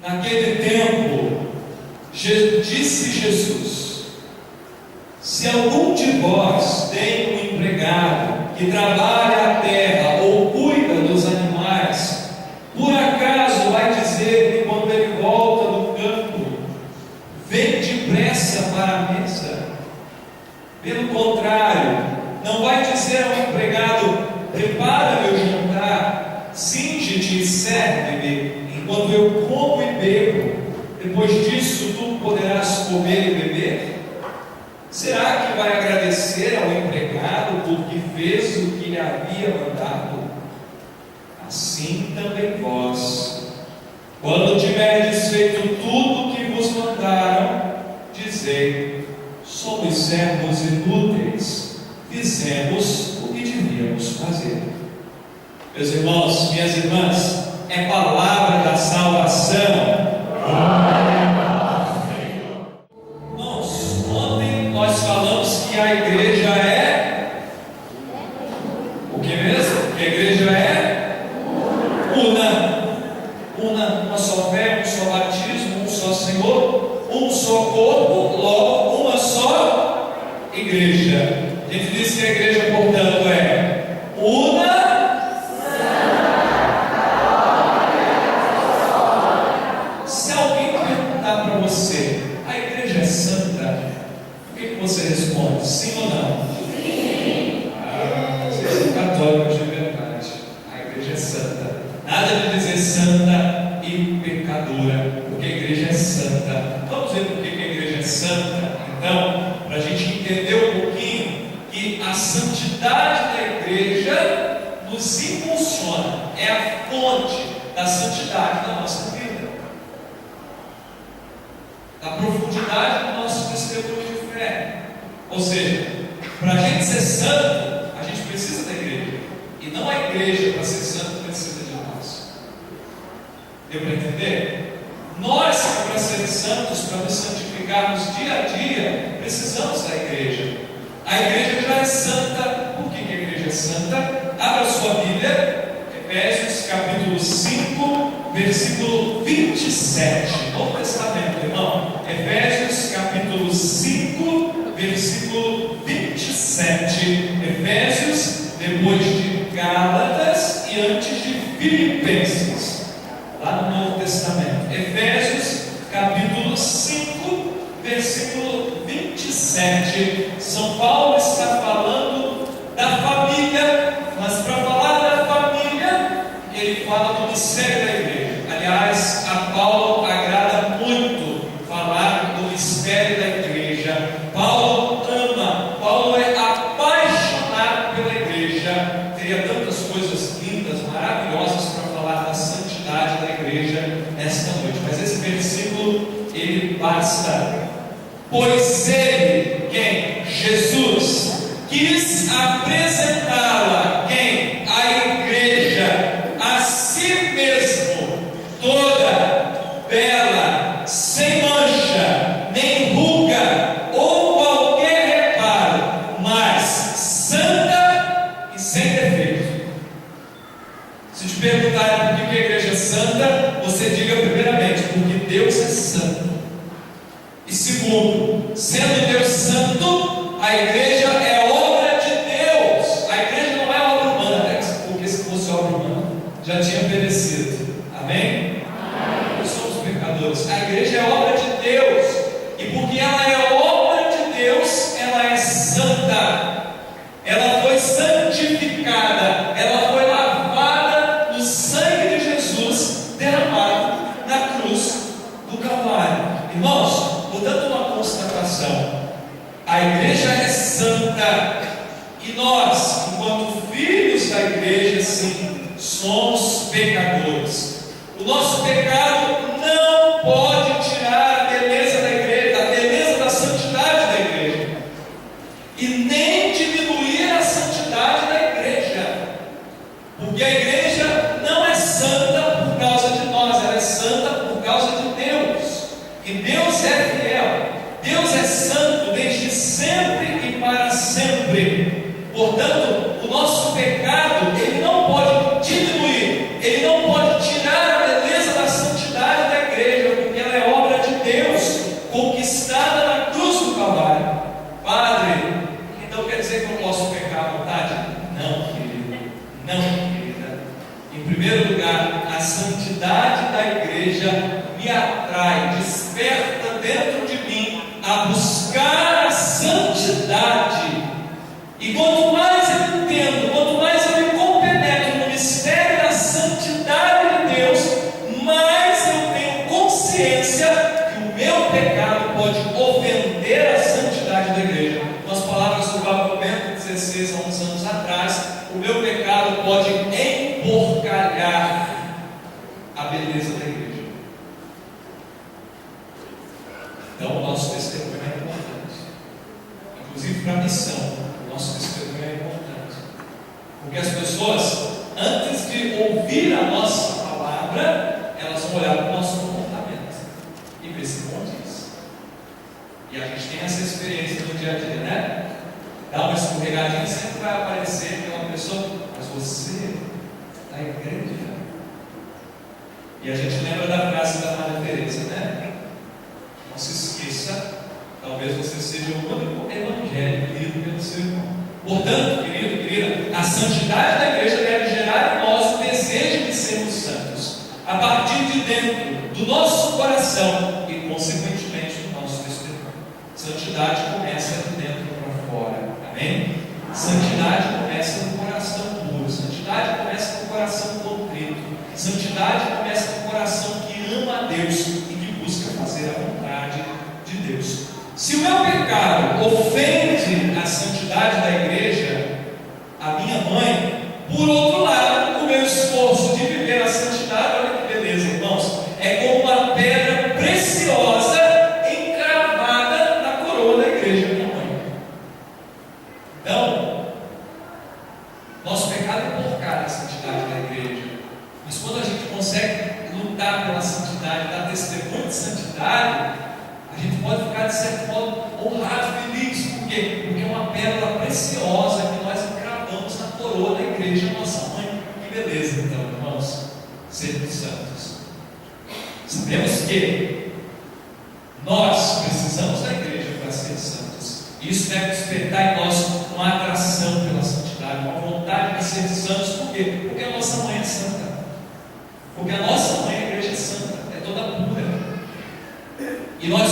Naquele tempo, disse Jesus: se algum de vós tem um empregado que trabalha a terra ou cuida dos animais, por acaso vai dizer que quando ele volta do campo, vem depressa para a mesa? Pelo contrário, não vai dizer ao empregado: prepara meu jantar, cinge-te e serve-me, enquanto eu como e bebo, depois disso tu poderás comer e beber? Será que vai agradecer ao empregado porque fez o que lhe havia mandado? Assim também vós, quando tiverdes feito tudo o que vos mandaram, dizei: somos servos inúteis, fizemos o que devíamos fazer. Meus irmãos, minhas irmãs, é palavra da salvação. Irmãos, ontem nós falamos que a igreja é o que mesmo? Que a igreja é uma só fé, um só batismo, um só Senhor, um só corpo, logo uma só igreja. A gente diz que a igreja, portanto, é una. Se alguém perguntar para você: a igreja é santa? O que você responde? Sim ou não? Sim. Vocês são católicos de verdade. A igreja é santa. Nada de dizer santa e pecadora, porque a igreja é santa. Vamos ver por que a igreja é santa? Então, para a gente entender um pouquinho que a santidade da igreja nos impulsiona, é a fonte da santidade da nossa vida, da profundidade do nosso testemunho de fé. Ou seja, para a gente ser santo, a gente precisa da igreja, e não a igreja, para ser santo, precisa de nós. Deu para entender? Nós, para ser santos, para nos santificarmos dia a dia, precisamos da igreja. A igreja já é santa. Por que a igreja é santa? Abra sua Bíblia, Efésios capítulo 5, versículo 27, Novo Testamento, irmão. Efésios capítulo 5, versículo 27. Efésios, depois de Gálatas e antes de Filipenses, lá no Novo Testamento. Efésios capítulo 5, versículo 27. São Paulo está falando da família, mas para falar da família, ele fala do mistério da igreja. Aliás, a Paulo agrada muito falar do mistério da igreja. Paulo ama, Paulo é apaixonado pela igreja. Teria tantas coisas lindas, maravilhosas para falar da santidade da igreja esta noite, mas esse versículo, ele basta. Pois ele, quem? Jesus, quis apresentá-la, quem? A igreja, a si mesmo, toda bela, sem mancha, nem ruga ou qualquer reparo, mas santa e sem defeito. Se te perguntarem por que a igreja é santa, você diga primeiramente: porque Deus é santo. E segundo, sendo Deus santo, a igreja é obra de Deus. A igreja não é obra humana, porque se fosse obra humana, já tinha perecido. Amém? Nós somos pecadores. A igreja é obra de Deus. E porque ela é obra de Deus, ela é santa. Ela foi santificada. Ela foi lavada no sangue de Jesus, derramado na cruz do Calvário. Irmãos, portanto, uma constatação: a igreja é santa, e nós, enquanto filhos da igreja, sim, somos pecadores. O nosso pecado não pode tirar a beleza da igreja, a beleza da santidade da igreja, e nem diminuir a santidade da igreja, porque a igreja não é santa por causa de nós, ela é santa por causa de Deus. E Deus é fiel, Deus é santo desde sempre e para sempre. Portanto, o nosso pecado, ele não pode diminuir, ele não pode tirar a beleza da santidade da igreja. Em primeiro lugar, a santidade da igreja me atrai, desperta dentro de mim a buscar a santidade. E quanto mais eu entendo, quanto mais eu me compenetro no mistério da santidade de Deus, mais eu tenho consciência que o meu pecado pode ofender a santidade da igreja. Com as palavras do Papa Bento XVI, há uns anos atrás, o meu pecado pode emporcalhar a beleza da igreja. Então, o nosso testemunho é importante, inclusive para a missão. O nosso testemunho é importante, porque as pessoas, antes de ouvir a nossa palavra, elas vão olhar para o nosso comportamento e ver se condiz. E a gente tem essa experiência no dia a dia, né? Dá uma escorregadinha, sempre vai aparecer aquela pessoa, mas você está em igreja. E a gente lembra da frase da Madre Teresa, né? Não se esqueça, talvez você seja o único evangelho lido pelo seu irmão. Portanto, querido, querida, a santidade da igreja deve gerar em nós o desejo de sermos santos, a partir de dentro do nosso coração e, consequentemente, do nosso testemunho. Santidade começa de dentro para fora. Amém? Santidade começa no coração puro. Santidade começa no coração contrito. Santidade começa no coração que ama a Deus e que busca fazer a vontade de Deus. Se o meu pecado ofende a santidade da igreja, a minha mãe, por outro lado, o meu esforço de viver a santidade, olha que beleza, irmãos, é como uma pedra preciosa encravada na coroa da igreja, minha mãe. Então, nosso pecado é porcar a santidade da igreja, mas quando a gente consegue lutar pela santidade, dar testemunho de santidade, a gente pode ficar de certo modo honrado, feliz. Por quê? Porque é uma pérola preciosa que nós encravamos na coroa da igreja, nossa mãe. Que beleza, então, irmãos, sermos santos. Sabemos que nós precisamos da igreja para ser santos. Isso deve despertar em nós uma atração pela santidade, uma vontade de ser santos. Por quê? Porque a nossa mãe é santa. Porque a nossa mãe, a igreja é santa, é toda pura. E nós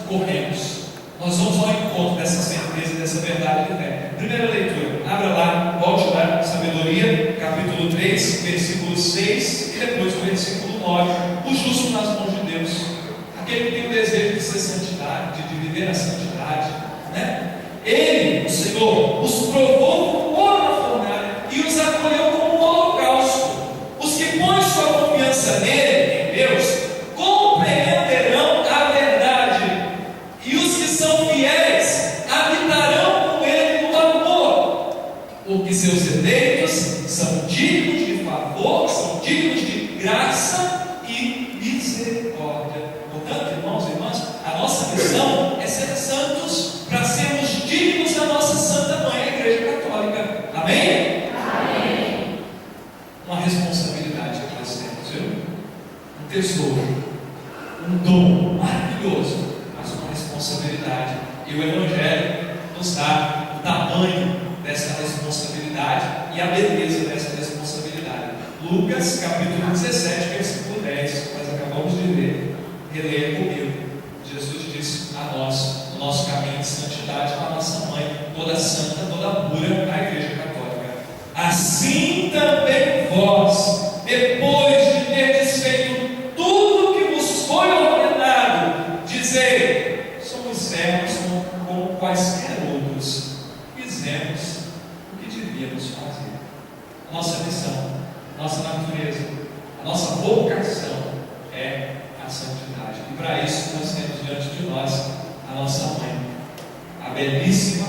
corremos, nós vamos ao encontro dessa certeza, dessa verdade de fé. Primeira leitura, abra lá, volte lá, Sabedoria, capítulo 3, versículo 6 e depois o versículo 9. O justo nas mãos de Deus, aquele que tem o desejo de ser santidade, de viver a santidade, né? Ele, o Senhor, os provou com ouro na fornalha e os acolheu como um holocausto. Os que põem sua confiança nele, em Deus, compreenderão a verdade, e os que são fiéis habitarão com ele no amor, porque seus eleitos são dignos de favor, são dignos de graça e misericórdia. Portanto, irmãos e irmãs, a nossa missão é ser santos para sermos dignos da nossa Santa Mãe, a Igreja Católica. Amém? Amém. Uma responsabilidade que nós temos, viu? Um tesouro, um dom maravilhoso, mas uma responsabilidade. E o Evangelho nos dá o tamanho dessa responsabilidade e a beleza dessa responsabilidade. Lucas capítulo 17, versículo 10, nós acabamos de ler. Releia comigo. Jesus disse a nós, no nosso caminho de santidade, com a nossa mãe, toda santa, toda pura, a Igreja Católica. Assim também vós, depois de terdes feito tudo que vos foi ordenado, dizei: somos servos como quaisquer outros, fizemos o que devíamos fazer. A nossa missão, a nossa natureza, a nossa vocação é a santidade. E para isso nós temos diante de nós a nossa mãe, a belíssima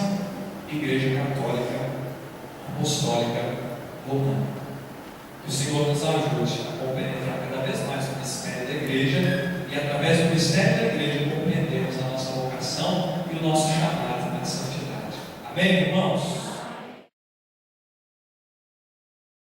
Igreja Católica Apostólica Romana. Que o Senhor nos ajude a compreender cada vez mais o mistério da igreja e, através do mistério da igreja, compreendermos a nossa vocação e o nosso chamado na santidade. Amém, irmãos?